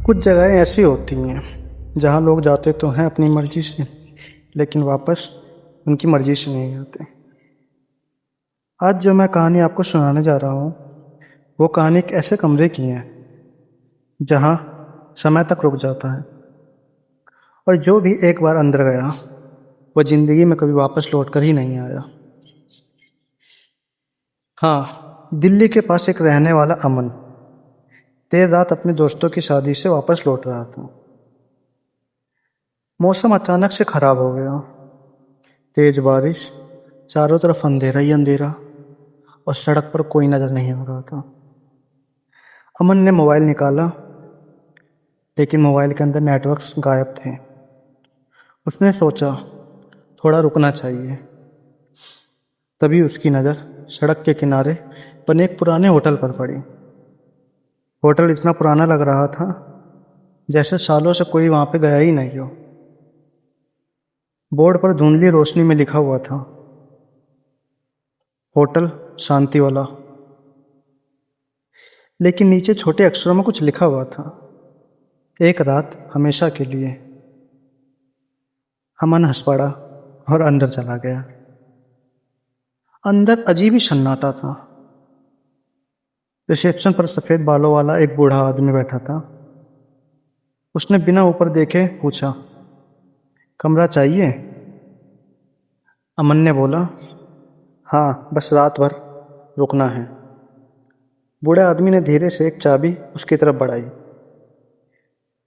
कुछ जगहें ऐसी होती हैं जहाँ लोग जाते तो हैं अपनी मर्जी से, लेकिन वापस उनकी मर्जी से नहीं आते। आज जो मैं कहानी आपको सुनाने जा रहा हूँ वो कहानी एक ऐसे कमरे की है जहाँ समय तक रुक जाता है, और जो भी एक बार अंदर गया वो ज़िंदगी में कभी वापस लौट कर ही नहीं आया। हाँ, दिल्ली के पास एक रहने वाला अमन देर रात अपने दोस्तों की शादी से वापस लौट रहा था। मौसम अचानक से खराब हो गया। तेज बारिश, चारों तरफ अंधेरा ही अंधेरा, और सड़क पर कोई नजर नहीं आ रहा था। अमन ने मोबाइल निकाला, लेकिन मोबाइल के अंदर नेटवर्क्स गायब थे। उसने सोचा थोड़ा रुकना चाहिए। तभी उसकी नज़र सड़क के किनारे बने एक पुराने होटल पर पड़ी। होटल इतना पुराना लग रहा था जैसे सालों से कोई वहां पे गया ही नहीं हो। बोर्ड पर धुंधली रोशनी में लिखा हुआ था, होटल शांति वाला। लेकिन नीचे छोटे अक्षरों में कुछ लिखा हुआ था, एक रात हमेशा के लिए। अमन हंस पड़ा और अंदर चला गया। अंदर अजीब ही सन्नाटा था। रिसेप्शन पर सफेद बालों वाला एक बूढ़ा आदमी बैठा था। उसने बिना ऊपर देखे पूछा, कमरा चाहिए? अमन ने बोला, हाँ, बस रात भर रुकना है। बूढ़े आदमी ने धीरे से एक चाबी उसकी तरफ बढ़ाई।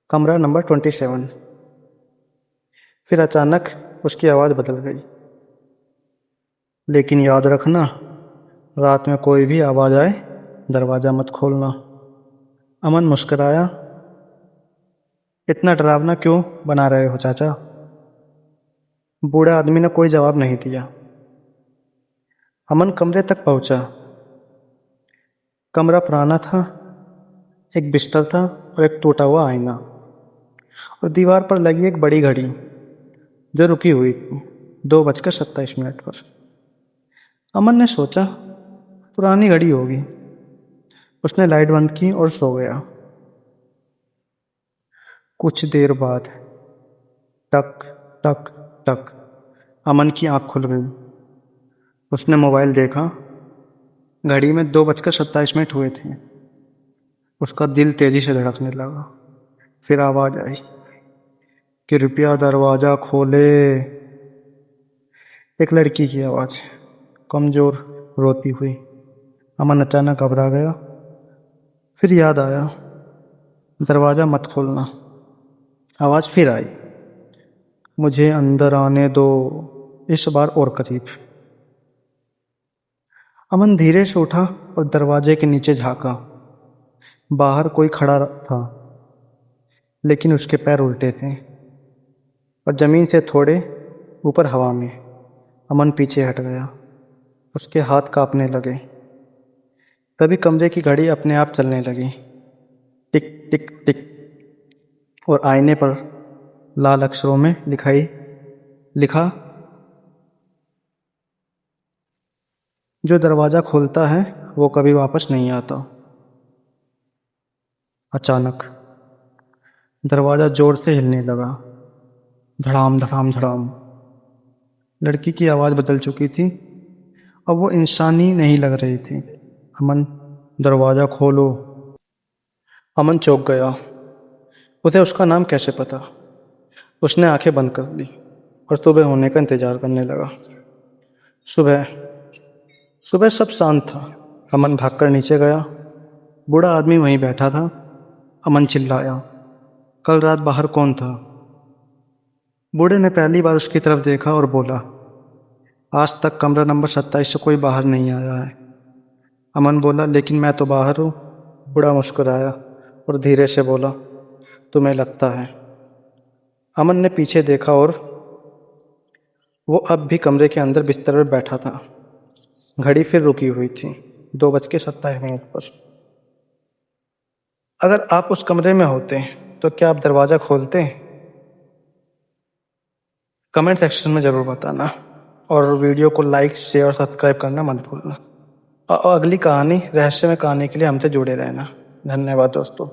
कमरा नंबर 27। फिर अचानक उसकी आवाज़ बदल गई, लेकिन याद रखना, रात में कोई भी आवाज़ आए दरवाज़ा मत खोलना। अमन मुस्कुराया, इतना डरावना क्यों बना रहे हो चाचा? बूढ़े आदमी ने कोई जवाब नहीं दिया। अमन कमरे तक पहुंचा। कमरा पुराना था। एक बिस्तर था और एक टूटा हुआ आईना, और दीवार पर लगी एक बड़ी घड़ी जो रुकी हुई थी 2:27 पर। अमन ने सोचा पुरानी घड़ी होगी। उसने लाइट बंद की और सो गया। कुछ देर बाद टक टक टक अमन की आंख खुल गई। उसने मोबाइल देखा। घड़ी में 2:27 हुए थे। उसका दिल तेजी से धड़कने लगा। फिर आवाज आई, कृपया दरवाजा खोले। एक लड़की की आवाज, कमजोर, रोती हुई। अमन अचानक घबरा गया। फिर याद आया, दरवाजा मत खोलना। आवाज फिर आई, मुझे अंदर आने दो, इस बार और करीब। अमन धीरे से उठा और दरवाजे के नीचे झांका। बाहर कोई खड़ा था, लेकिन उसके पैर उल्टे थे और जमीन से थोड़े ऊपर हवा में। अमन पीछे हट गया। उसके हाथ कांपने लगे। तभी कमरे की घड़ी अपने आप चलने लगी, टिक टिक टिक, और आईने पर लाल अक्षरों में लिखा, जो दरवाज़ा खोलता है वो कभी वापस नहीं आता। अचानक दरवाज़ा जोर से हिलने लगा, धड़ाम धड़ाम धड़ाम। लड़की की आवाज़ बदल चुकी थी। अब वो इंसानी नहीं लग रही थी। अमन, दरवाज़ा खोलो। अमन चौंक गया। उसे उसका नाम कैसे पता? उसने आंखें बंद कर ली और सुबह होने का इंतजार करने लगा। सुबह सुबह सब शांत था। अमन भागकर नीचे गया। बूढ़ा आदमी वहीं बैठा था। अमन चिल्लाया, कल रात बाहर कौन था? बूढ़े ने पहली बार उसकी तरफ देखा और बोला, आज तक कमरा नंबर 27 से कोई बाहर नहीं आया है। अमन बोला, लेकिन मैं तो बाहर हूँ। बूढ़ा मुस्कुराया और धीरे से बोला, तुम्हें लगता है। अमन ने पीछे देखा और वो अब भी कमरे के अंदर बिस्तर पर बैठा था। घड़ी फिर रुकी हुई थी 2:27 पर। अगर आप उस कमरे में होते तो क्या आप दरवाज़ा खोलते? कमेंट सेक्शन में ज़रूर बताना, और वीडियो को लाइक, शेयर और सब्सक्राइब करना मत भूलना। और अगली कहानी, रहस्यमय कहानी के लिए हमसे जुड़े रहना। धन्यवाद दोस्तों।